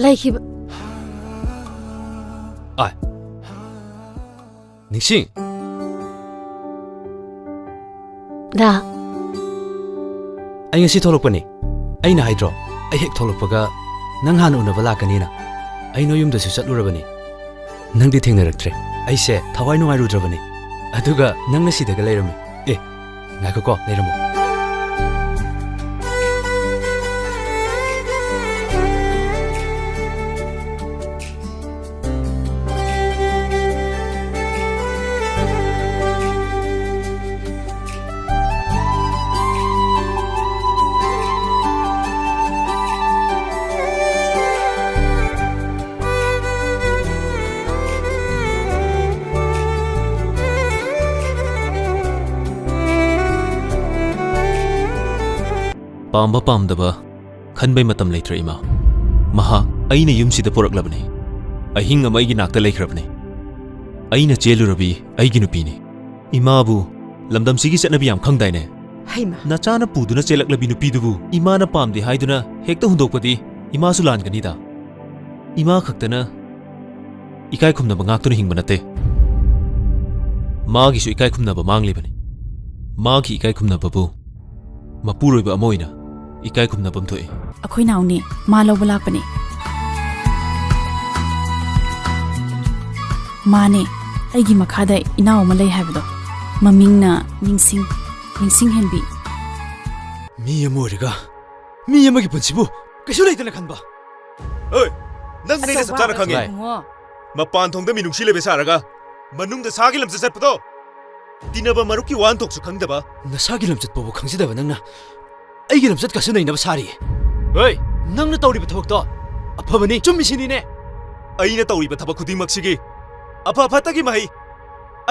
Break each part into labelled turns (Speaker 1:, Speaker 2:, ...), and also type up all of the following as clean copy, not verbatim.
Speaker 1: ꯂꯩꯈꯤꯕ
Speaker 2: ꯑꯥꯏ ꯅꯤꯡꯁꯤꯡ
Speaker 1: ꯗꯥ
Speaker 2: ꯑꯩ ꯉꯁꯤ ꯊꯣꯛꯂꯛꯄꯅꯤ ꯑꯩꯅ ꯍꯥꯏꯗ꯭ꯔꯣ ꯑꯩ ꯍꯦꯛ ꯊꯣꯛꯂꯛꯄꯒ ꯅꯪ ꯍꯥꯟꯅ ꯎꯅꯕ ꯂꯥꯛꯀꯅꯤꯅ ꯑꯩ ꯅꯣꯏ ꯌꯨꯝꯗꯁꯨ ꯆꯠꯂꯨꯔꯕꯅꯤ ꯅꯪꯗꯤ ꯊꯦꯡꯅꯔꯛꯇ꯭ꯔꯦ ꯑꯩꯁꯦ ꯊꯋꯥꯏ ꯅꯨꯡꯉꯥꯏꯔꯨꯗ꯭ꯔꯕꯅꯤ ꯑꯗꯨꯒ ꯅꯪꯅ ꯁꯤꯗꯒ ꯂꯩꯔꯝꯃꯤ ꯉꯥꯏꯈꯣꯀꯣ ꯂꯩꯔꯝꯃꯨ
Speaker 3: ꯄꯥꯝꯕ ꯄꯥꯝꯗꯕ ꯈꯟꯕꯩ ꯃꯇꯝ ꯂꯩꯇ꯭ꯔꯦ ꯏꯃꯥ ꯃꯍꯥꯛ ꯑꯩꯅ ꯌꯨꯝꯁꯤꯗ ꯄꯨꯔꯛꯂꯕꯅꯤ ꯑꯍꯤꯡ ꯑꯃ ꯑꯩꯒꯤ ꯅꯥꯛꯇ ꯂꯩꯈ꯭ꯔꯕꯅꯤ ꯑꯩꯅ ꯆꯦꯜꯂꯨꯔꯕꯤ ꯑꯩꯒꯤ ꯅꯨꯄꯤꯅꯤ ꯏꯃꯥꯕꯨ ꯂꯝꯗꯝꯁꯤꯒꯤ ꯆꯠꯅꯕꯤ ꯌꯥꯝ ꯈꯪꯗꯥꯏꯅꯦ
Speaker 1: ꯍꯩꯃ
Speaker 3: ꯅꯆꯥꯅ ꯄꯨꯗꯨꯅ ꯆꯦꯜꯂꯛꯂꯕꯤ ꯅꯨꯄꯤꯗꯨꯕꯨ ꯏꯃꯥꯅ ꯄꯥꯝꯗꯦ ꯍꯥꯏꯗꯨꯅ ꯍꯦꯛꯇ ꯍꯨꯟꯗꯣꯛꯄꯗꯤ ꯏꯃꯥꯁꯨ ꯂꯥꯟꯒꯅꯤꯗ ꯏꯃꯥ ꯈꯛꯇꯅ ꯏꯀꯥꯏ ꯈꯨꯝꯅꯕ ꯉꯥꯛꯇꯨꯅ ꯍꯤꯡꯕ ꯅꯠꯇꯦ ꯃꯥꯒꯤꯁꯨ ꯏꯀꯥꯏ ꯈꯨꯝꯅꯕ ꯃꯥꯡꯂꯤꯕꯅꯤ ꯃꯥꯒꯤ ꯏꯀꯥꯏ ꯈꯨꯝꯅꯕꯕꯨ ꯃꯄꯨꯔꯣꯏꯕ ꯑꯃ ꯑꯣꯏꯅ ꯏꯀꯥꯏ ꯈꯨꯝꯅꯐꯝ ꯊꯣꯛꯏ
Speaker 4: ꯑꯩꯈꯣꯏ ꯅꯥꯎꯅꯦ ꯃꯥ ꯂꯧꯕ ꯂꯥꯛꯄꯅꯦ ꯃꯥꯅꯦ ꯑꯩꯒꯤ ꯃꯈꯥꯗ ꯏꯅꯥꯎ ꯑꯃ ꯂꯩ ꯍꯥꯏꯕꯗꯣ ꯃꯃꯤꯡꯅ ꯅꯤꯡꯁꯤꯡꯍꯦꯟꯕꯤ
Speaker 2: ꯃꯤ ꯑꯃ ꯑꯣꯏꯔꯒ ꯃꯤ ꯑꯃꯒꯤ ꯄꯨꯟꯁꯤꯕꯨ ꯀꯩꯁꯨ ꯂꯩꯇꯅ ꯈꯟꯕ
Speaker 5: ꯑꯣꯏ ꯅꯪ ꯅꯩꯅ ꯆꯞ ꯆꯥꯅ ꯈꯪꯉꯦ ꯃꯄꯥꯟ ꯊꯣꯡꯗ ꯃꯤꯅꯨꯡꯁꯤ ꯂꯩꯕ ꯁꯥꯔꯒ ꯃꯅꯨꯡꯗ ꯁꯥꯒꯤ ꯂꯝꯆꯠ ꯆꯠꯄꯗꯣ ꯇꯤꯟꯅꯕ ꯃꯔꯨꯞꯀꯤ ꯋꯥꯍꯟꯊꯣꯛꯁꯨ ꯈꯪꯗꯕ
Speaker 2: ꯅꯁꯥꯒꯤ ꯂꯝꯆꯠ ꯐꯥꯎꯕ ꯈꯪꯖꯗꯕ ꯅꯪꯅ ꯑꯩꯒꯤ ꯂꯝꯆꯠ ꯀꯁꯨ ꯅꯩꯅꯕ ꯁꯥꯔꯤꯌꯦ ꯍꯣꯏ ꯅꯪꯅ ꯇꯧꯔꯤꯕ ꯊꯕꯛꯇꯣ ꯑꯐꯕꯅꯤ ꯆꯨꯝꯃꯤꯁꯤꯅꯤꯅꯦ
Speaker 5: ꯑꯩꯅ ꯇꯧꯔꯤꯕ ꯊꯕꯛ ꯈꯨꯗꯤꯡꯃꯛꯁꯤꯒꯤ ꯑꯐ ꯐꯠꯇꯒꯤ ꯃꯍꯩ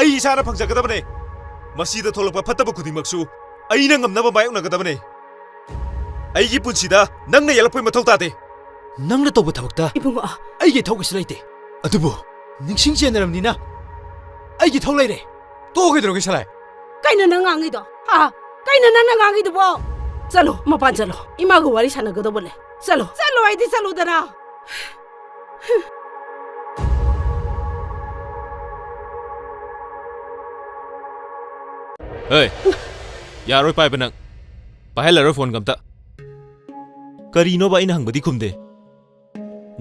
Speaker 5: ꯑꯩ ꯏꯁꯥꯅ ꯐꯪꯖꯒꯗꯕꯅꯦ ꯃꯁꯤꯗ ꯊꯣꯛꯂꯛꯄ ꯐꯠꯇꯕ ꯈꯨꯗꯤꯡꯃꯛꯁꯨ ꯑꯩꯅ ꯉꯝꯅꯕ ꯃꯥꯌꯣꯛꯅꯒꯗꯕꯅꯦ ꯑꯩꯒꯤ ꯄꯨꯟꯁꯤꯗ ꯅꯪꯅ ꯌꯦꯜꯂꯛꯄꯩ ꯃꯊꯧ ꯇꯥꯗꯦ
Speaker 2: ꯅꯪꯅ ꯇꯧꯕ ꯊꯕꯛꯇ
Speaker 1: ꯏꯕꯨꯡꯉꯣ
Speaker 2: ꯑꯩꯒꯤ ꯊꯧ ꯀꯩꯁꯨ ꯂꯩꯇꯦ ꯑꯗꯨꯕꯨ ꯅꯤꯡꯁꯤꯡ ꯆꯦꯟꯅꯔꯕꯅꯤꯅ ꯑꯩꯒꯤ ꯊꯧ ꯂꯩꯔꯦ ꯇꯣꯛꯀꯩꯗꯧꯔꯒꯦ ꯁꯂꯥꯏ
Speaker 1: ꯀꯩꯅꯣ ꯅꯪ ꯉꯥꯡꯉꯤꯗꯣ ꯀꯩꯅꯣ ꯅꯪꯅ ꯉꯥꯡꯉꯤꯗꯨꯕꯣ ꯆꯠꯂꯣ ꯃꯄꯥꯟ ꯆꯠꯂꯣ ꯏꯃꯥꯒ ꯋꯥꯔꯤ ꯁꯥꯟꯅꯒꯗꯧꯕ ꯂꯩ ꯆꯠꯂꯣ ꯍꯥꯏꯗꯤ ꯆꯠꯂꯨꯗꯅ
Speaker 3: ꯍꯣꯏ ꯌꯥꯔꯣꯏ ꯄꯥꯏꯕ ꯅꯪ ꯄꯥꯏꯍꯜꯂꯔꯣꯏ ꯐꯣꯟꯒ ꯑꯝꯇ ꯀꯔꯤꯅꯣꯕ ꯑꯩꯅ ꯍꯪꯕꯗꯤ ꯈꯨꯝꯗꯦ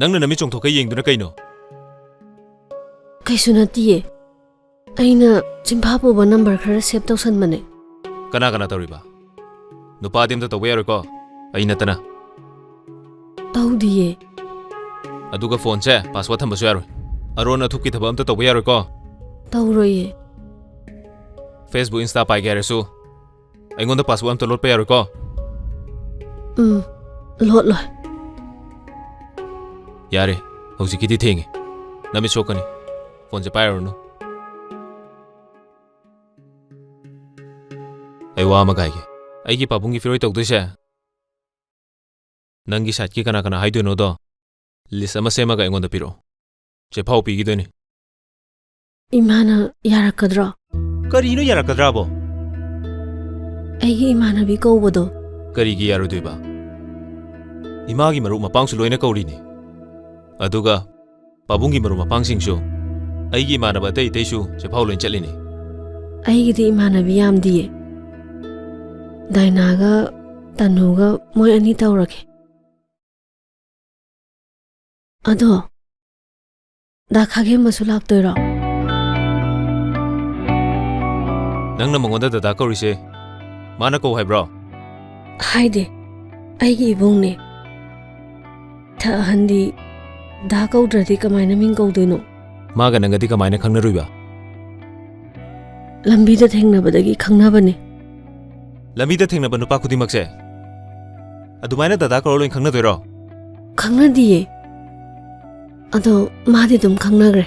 Speaker 3: ꯅꯪꯅ ꯅꯃꯤꯠ ꯆꯣꯡꯊꯣꯛꯀ ꯌꯦꯡꯗꯨꯅ ꯀꯩꯅꯣ
Speaker 1: ꯀꯩꯁꯨ ꯅꯠꯇꯤꯌꯦ ꯑꯩꯅ ꯆꯤꯡꯐꯥ ꯄꯨꯕ ꯅꯝꯕꯔ ꯈꯔ ꯁꯦꯞ ꯇꯧꯁꯟꯕꯅꯦ
Speaker 3: ꯀꯅꯥ ꯀꯅꯥ ꯇꯧꯔꯤꯕ ꯅꯨꯄꯥꯗꯤ ꯑꯝꯇ ꯇꯧꯕ ꯌꯥꯔꯣꯏꯀꯣ ꯑꯩ ꯅꯠꯇꯅ
Speaker 1: ꯇꯧꯗꯤꯌꯦ
Speaker 3: ꯑꯗꯨꯒ ꯐꯣꯟꯁꯦ ꯄꯥꯁꯋꯥꯔꯗ ꯊꯝꯕꯁꯨ ꯌꯥꯔꯣꯏ ꯑꯔꯣꯟ ꯑꯊꯨꯞꯀꯤ ꯊꯕꯛ ꯑꯝꯇ ꯇꯧꯕ ꯌꯥꯔꯣꯏꯀꯣ
Speaker 1: ꯇꯧꯔꯣꯏꯌꯦ
Speaker 3: ꯐꯦꯁꯕꯨꯛ ꯏꯟꯁꯇꯥ ꯄꯥꯏꯒꯦ ꯍꯥꯏꯔꯁꯨ ꯑꯩꯉꯣꯟꯗ ꯄꯥꯁꯋꯥꯔꯗ ꯑꯝꯇ ꯂꯣꯠꯄ ꯌꯥꯔꯣꯏꯀꯣ
Speaker 1: ꯂꯣꯠꯂꯣꯏ
Speaker 3: ꯌꯥꯔꯦ ꯍꯧꯖꯤꯛꯀꯤꯗꯤ ꯊꯦꯡꯉꯦ ꯅꯃꯤꯠ ꯁꯣꯛꯀꯅꯤ ꯐꯣꯟꯁꯦ ꯄꯥꯏꯔꯨꯔꯅꯨ ꯑꯩ ꯋꯥ ꯑꯃ ꯍꯥꯏꯒꯦ ꯑꯩꯒꯤ ꯄꯥꯕꯨꯡꯒꯤ ꯐꯤꯔꯣꯏ ꯇꯧꯗꯣꯏꯁꯦ ꯅꯪꯒꯤ ꯁꯥꯏꯠꯀꯤ ꯀꯅꯥ ꯀꯅꯥ ꯍꯥꯏꯗꯣꯏꯅꯣꯗꯣ ꯂꯤꯁ ꯑꯃ ꯁꯦꯝꯃꯒ ꯑꯩꯉꯣꯟꯗ ꯄꯤꯔꯛꯑꯣ ꯆꯦꯐꯥꯎ ꯄꯤꯈꯤꯗꯣꯏꯅꯤ
Speaker 1: ꯏꯃꯥꯅ ꯌꯥꯔꯛꯀꯗ꯭ꯔꯣ
Speaker 3: ꯀꯔꯤꯅꯣ ꯌꯥꯔꯛꯀꯗ꯭ꯔꯥꯕꯣ
Speaker 1: ꯑꯩꯒꯤ ꯏꯃꯥꯟꯅꯕꯤ ꯀꯧꯕꯗꯣ
Speaker 3: ꯀꯔꯤꯒꯤ ꯌꯥꯔꯣꯏꯗꯣꯏꯕ ꯏꯃꯥꯒꯤ ꯃꯔꯨꯞ ꯃꯄꯥꯡꯁꯨ ꯂꯣꯏꯅ ꯀꯧꯔꯤꯅꯤ ꯑꯗꯨꯒ ꯄꯥꯕꯨꯡꯒꯤ ꯃꯔꯨꯞ ꯃꯄꯥꯡꯁꯤꯡꯁꯨ ꯑꯩꯒꯤ ꯏꯃꯥꯟꯅꯕ ꯑꯇꯩ ꯑꯇꯩꯁꯨ ꯆꯦꯐꯥꯎ ꯂꯣꯏꯅ ꯆꯠꯂꯤꯅꯤ
Speaker 1: ꯑꯩꯒꯤꯗꯤ ꯏꯃꯥꯟꯅꯕꯤ ꯌꯥꯝꯗꯤꯌꯦ ꯗꯥꯏꯅꯥꯒ ꯇꯅꯨꯒ ꯃꯣꯏ ꯑꯅꯤ ꯇꯧꯔꯒꯦ ꯑꯗꯣ ꯗꯥ ꯈꯥꯒꯦꯝꯕꯁꯨ ꯂꯥꯛꯇꯣꯏꯔꯣ
Speaker 3: ꯅꯪꯅ ꯃꯉꯣꯟꯗ ꯗꯗꯥ ꯀꯧꯔꯤꯁꯦ ꯃꯥꯅ ꯀꯧ ꯍꯥꯏꯕ꯭ꯔꯣ
Speaker 1: ꯍꯥꯏꯗꯦ ꯑꯩꯒꯤ ꯏꯕꯨꯡꯅꯦ ꯑꯍꯟꯗꯤ ꯗꯥ ꯀꯧꯗ꯭ꯔꯗꯤ ꯀꯃꯥꯏꯅ ꯃꯤꯡ ꯀꯧꯗꯣꯏꯅꯣ
Speaker 3: ꯃꯥꯒ ꯅꯪꯒꯗꯤ ꯀꯃꯥꯏꯅ ꯈꯪꯅꯔꯨꯏꯕ
Speaker 1: ꯂꯝꯕꯤꯗ ꯊꯦꯡꯅꯕꯗꯒꯤ ꯈꯪꯅꯕꯅꯦ
Speaker 3: ꯂꯝꯕꯤꯗ ꯊꯦꯡꯅꯕ ꯅꯨꯄꯥ ꯈꯨꯗꯤꯡꯃꯛꯁꯦ ꯑꯗꯨꯃꯥꯏꯅ ꯗꯗꯥ ꯀꯧꯔ ꯂꯣꯏꯅ ꯈꯪꯅꯗꯣꯏꯔꯣ
Speaker 1: ꯈꯪꯅꯗꯤꯌꯦ ꯑꯗꯣ ꯃꯥꯗꯤ ꯑꯗꯨꯝ ꯈꯪꯅꯈ꯭ꯔꯦ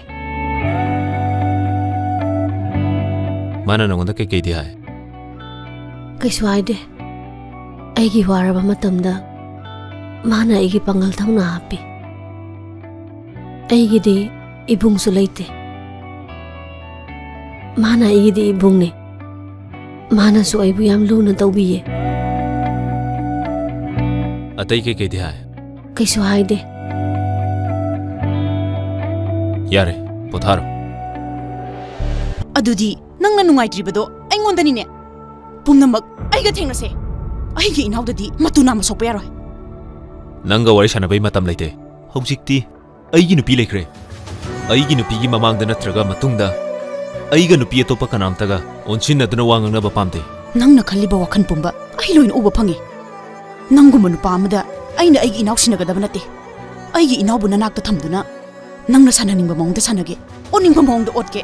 Speaker 3: ꯃꯥꯅ ꯅꯪꯉꯣꯟꯗ ꯀꯩꯀꯩꯗꯤ ꯍꯥꯏ
Speaker 1: ꯀꯩꯁꯨ ꯍꯥꯏꯗꯦ ꯑꯩꯒꯤ ꯋꯥꯔꯕ ꯃꯇꯝꯗ ꯃꯥꯅ ꯑꯩꯒꯤ ꯄꯥꯡꯒꯜ ꯊꯧꯅꯥ ꯍꯥꯞꯄꯤ ꯑꯩꯒꯤꯗꯤ ꯏꯕꯨꯡꯁꯨ ꯂꯩꯇꯦ ꯃꯥꯅ ꯑꯩꯒꯤꯗꯤ ꯏꯕꯨꯡꯅꯦ ꯃꯥꯅꯁꯨ ꯑꯩꯕꯨ ꯌꯥꯝ ꯂꯨꯅ ꯇꯧꯕꯤꯌꯦ
Speaker 3: ꯑꯇꯩ ꯀꯩꯀꯩꯗꯤ ꯍꯥꯏ
Speaker 1: ꯀꯩꯁꯨ ꯍꯥꯏꯗꯦ
Speaker 3: ꯌꯥꯔꯦ ꯄꯣꯊꯥꯔꯣ
Speaker 4: ꯑꯗꯨꯗꯤ ꯅꯪꯅ ꯅꯨꯡꯉꯥꯏꯇ꯭ꯔꯤꯕꯗꯣ ꯑꯩꯉꯣꯟꯗꯅꯤꯅꯦ ꯄꯨꯝꯅꯃꯛ ꯑꯩꯒ ꯊꯦꯡꯅꯁꯦ ꯑꯩꯒꯤ ꯏꯅꯥꯎꯗꯗꯤ ꯃꯇꯨ ꯅꯥꯝꯃ ꯁꯣꯛꯄ ꯌꯥꯔꯣꯏ
Speaker 3: ꯅꯪꯒ ꯋꯥꯔꯤ ꯁꯥꯟꯅꯕꯩ ꯃꯇꯝ ꯂꯩꯇꯦ ꯍꯧꯖꯤꯛꯇꯤ ꯑꯩꯒꯤ ꯅꯨꯄꯤ ꯂꯩꯈ꯭ꯔꯦ ꯑꯩꯒꯤ ꯅꯨꯄꯤꯒꯤ ꯃꯃꯥꯡꯗ ꯅꯠꯇ꯭ꯔꯒ ꯃꯇꯨꯡꯗ ꯑꯩꯒ ꯅꯨꯄꯤ ꯑꯇꯣꯞꯄ ꯀꯅꯥꯝꯇꯒ ꯑꯣꯟꯁꯤꯟꯅꯗꯨꯅ ꯋꯥ ꯉꯥꯡꯅꯕ ꯄꯥꯝꯗꯦ
Speaker 4: ꯅꯪꯅ ꯈꯜꯂꯤꯕ ꯋꯥꯈꯜ ꯄꯨꯝꯕ ꯑꯩ ꯂꯣꯏꯅ ꯎꯕ ꯐꯪꯉꯤ ꯅꯪꯒꯨꯝꯕ ꯅꯨꯄꯥ ꯑꯃꯗ ꯑꯩꯅ ꯑꯩꯒꯤ ꯏꯅꯥꯎ ꯁꯤꯟꯅꯒꯗꯕ ꯅꯠꯇꯦ ꯑꯩꯒꯤ ꯏꯅꯥꯎꯕꯨ ꯅꯅꯥꯛꯇ ꯊꯝꯗꯨꯅ ꯅꯪꯅ ꯁꯥꯟꯅꯅꯤꯡꯕ ꯃꯑꯣꯡꯗ ꯁꯥꯟꯅꯒꯦ ꯑꯣꯠꯅꯤꯡꯕ ꯃꯑꯣꯡꯗ ꯑꯣꯠꯀꯦ